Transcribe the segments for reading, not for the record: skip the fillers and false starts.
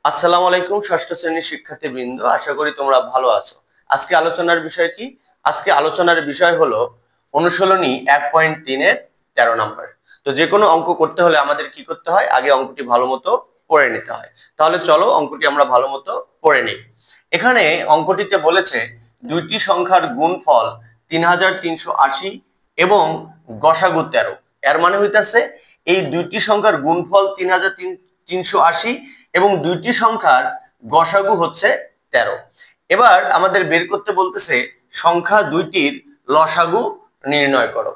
আসসালামু আলাইকুম ষষ্ঠ শ্রেণীর শিক্ষার্থীবৃন্দ, আশা করি তোমরা ভালো আছো। আজকে আলোচনার বিষয় কি? আজকে আলোচনার বিষয় হলো অনুশীলনী 1.3 এর 13 নম্বর। তো যে কোনো অঙ্ক করতে হলে আমাদের কি করতে হয়? আগে অঙ্কটি ভালো মতো পড়ে নিতে হয়। তাহলে চলো অঙ্কটি আমরা ভালো মতো পড়ে নিই। এখানে অঙ্কটিতে বলেছে দুইটি সংখ্যার গুণফল 3380 এবং গসাগু 13। এর মানে হইতাছে এই দুইটি সংখ্যার গুণফল 3380 এবং দুইটি সংখ্যার গসাগু হচ্ছে 13। এবার আমাদের বের করতে বলতেছে সংখ্যা দুইটির লসাগু নির্ণয় করো।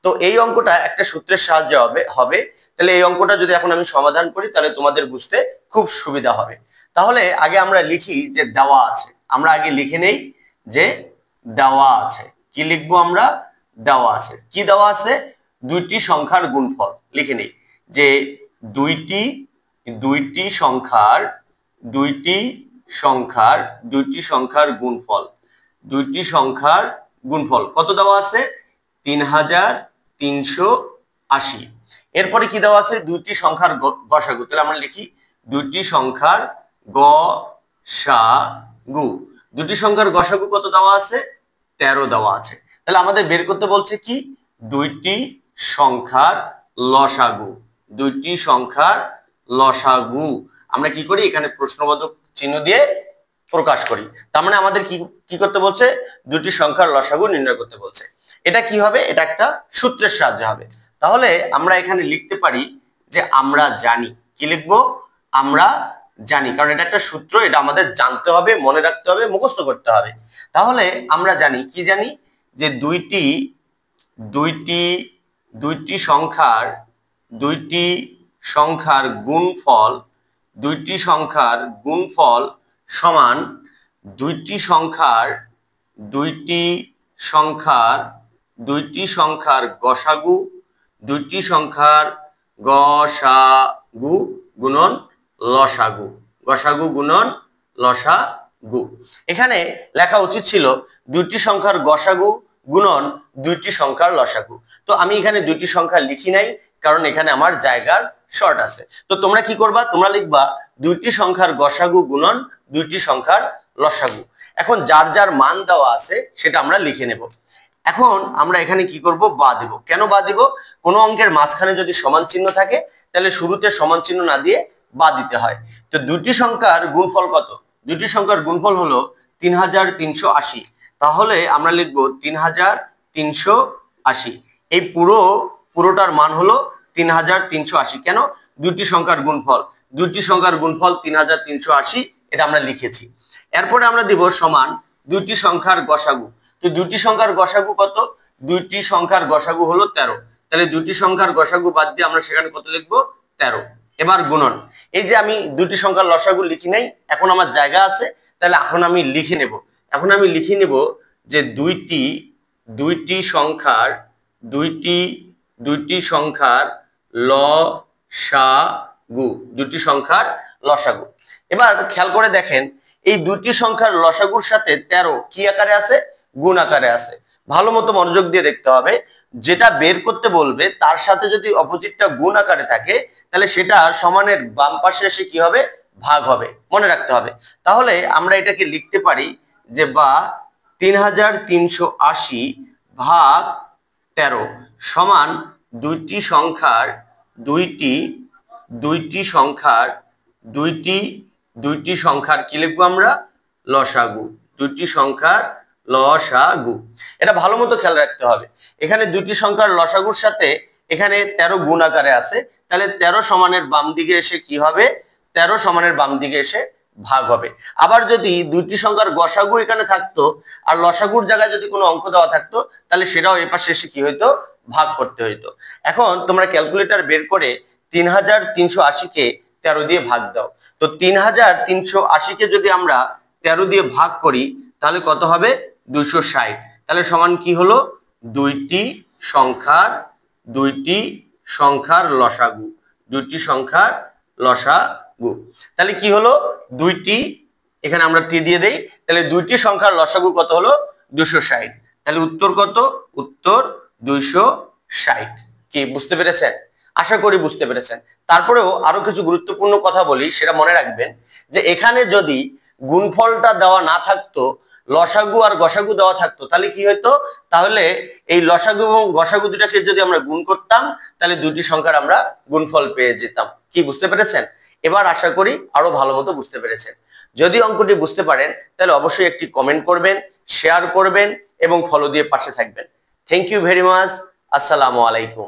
তো এই অঙ্কটা একটা সূত্রের সাহায্যে হবে। তাহলে এই অঙ্কটা যদি এখন আমি সমাধান করি তাহলে তোমাদের বুঝতে খুব সুবিধা হবে। তাহলে আগে আমরা লিখি যে দেওয়া আছে। আমরা আগে লিখে নেই যে দেওয়া আছে। কি লিখবো আমরা? দেওয়া আছে। কি দেওয়া আছে? দুইটি সংখ্যার গুণফল লিখে নেই যে দুইটি সংখ্যার গুণফল কত দেওয়া আছে? 3380। এরপরে কি দেওয়া আছে? দুইটি সংখ্যার গসাগু। তাহলে আমরা লিখি দুইটি সংখ্যার গসাগু। দুইটি সংখ্যার গসাগু কত দেওয়া আছে? 13 দেওয়া আছে। তাহলে আমাদের বের করতে বলছে কি? দুইটি সংখ্যার লসাগু। দুইটি সংখ্যার লসাগু আমরা কি করি? এখানে প্রশ্নবোধক চিহ্ন দিয়ে প্রকাশ করি। তার মানে আমাদের কি করতে বলছে? দুটি সংখ্যার লসাগু নির্ণয় করতে বলছে। এটা কি হবে? এটা একটা সূত্রের সাহায্যে হবে। তাহলে আমরা এখানে লিখতে পারি যে আমরা জানি। কি লিখবো? আমরা জানি, কারণ এটা একটা সূত্র, এটা আমাদের জানতে হবে, মনে রাখতে হবে, মুখস্থ করতে হবে। তাহলে আমরা জানি, কি জানি? যে দুইটি সংখ্যার গুণফল সমান দুইটি সংখ্যার গসাগু গুণন লসাগু। এখানে লেখা উচিত ছিল দুইটি সংখ্যার গসাগু গুণন দুইটি সংখ্যার লসাগু। তো আমি এখানে দুইটি সংখ্যা লিখি নাই, কারণ এখানে আমার জায়গার শর্ট আছে। তো তোমরা কি করবা? তোমরা লিখবা দুইটি সংখ্যার গসাগু গুণন দুইটি সংখ্যার লসাগু। এখন যার যার মান দেওয়া আছে সেটা আমরা লিখে নেব। এখন আমরা এখানে কি করব? বা দিব। কেন বা দিব? কোনো অঙ্কের মাঝখানে যদি সমান চিহ্ন থাকে তাহলে শুরুতে সমান চিহ্ন না দিয়ে বা দিতে হয়। তো দুইটি সংখ্যার গুণফল কত? দুইটি সংখ্যার গুণফল হলো 3380। তাহলে আমরা লিখবো 3380। এই পুরোটার মান হলো 3380। কেন? দুইটি সংখ্যার গুণফল 3380, এটা আমরা লিখেছি। এরপরে আমরা দিব সমান দুইটি সংখ্যার গসাগু। তো দুইটি সংখ্যার গসাগু কত? দুইটি সংখ্যার গসাগু হলো 13। তাহলে দুইটি সংখ্যার গসাগু বাদ দিয়ে আমরা সেখানে কত লিখবো? 13। এবার গুণন। এই যে আমি দুইটি সংখ্যার লসাগু লিখি নাই, এখন আমার জায়গা আছে, তাহলে এখন আমি লিখে নেব যে দুইটি সংখ্যার লসাগু। এবার খেয়াল করে দেখেন, এই দুইটি সংখ্যার লসাগুর সাথে 13 কি আকারে আছে? গুণ আকারে আছে। ভালো মতো মনোযোগ দিয়ে দেখতে হবে। যেটা বের করতে বলবে তার সাথে যদি অপোজিটটা গুণ আকারে থাকে তাহলে সেটা সমানের বাম পাশে এসে কি হবে? ভাগ হবে। মনে রাখতে হবে। তাহলে আমরা এটাকে লিখতে পারি যে বা 3380 ভাগ 13 সমান দুইটি সংখ্যার কি লিখবো আমরা? লসাগু। দুইটি সংখ্যার লসাগু। এটা ভালো মতো খেয়াল রাখতে হবে। এখানে দুইটি সংখ্যার লসাগুর সাথে এখানে 13 গুণ আকারে আছে, তাহলে 13 সমানের বাম দিকে এসে কি হবে? 13 সমানের বাম দিকে এসে ভাগ হবে। আবার যদি দুইটি সংখ্যার গসাগু এখানে থাকতো আর লসাগুর জায়গায় যদি কোনো অঙ্ক দেওয়া থাকতো তাহলে সেটাও এই পাশে এসে কি হইতো? ভাগ করতে হইতো। এখন তোমরা ক্যালকুলেটর বের করে 3380 কে 13 দিয়ে ভাগ দাও। তো 3380 কে যদি আমরা 13 দিয়ে ভাগ করি তাহলে কত হবে? 260। তাহলে সমান কি হলো? দুইটি সংখ্যার লসাগু। তাহলে কি হলো? এখানে আমরা টি দিয়ে দেই। তাহলে দুইটি সংখ্যার লসাগু কত হলো? 260। তাহলে উত্তর কত? উত্তর 260। কি বুঝতে পেরেছেন? আশা করি বুঝতে পেরেছেন। তারপরেও আরো কিছু গুরুত্বপূর্ণ কথা বলি, সেটা মনে রাখবেন যে এখানে যদি গুণফলটা দেওয়া না থাকতো, লসাগু আর গসাগু দেওয়া থাকতো, তাহলে কি হতো? তাহলে এই লসাগু এবং গসাগু দুটাকে যদি আমরা গুণ করতাম, তাহলে দুটি সংখ্যার আমরা গুণফল পেয়ে যেতাম। কি বুঝতে পেরেছেন? এবার আশা করি আরো ভালো মতো বুঝতে পেরেছেন। যদি অঙ্কটি বুঝতে পারেন তাহলে অবশ্যই একটি কমেন্ট করবেন, শেয়ার করবেন এবং ফলো দিয়ে পাশে থাকবেন। Thank you very much. আসসালামু আলাইকুম।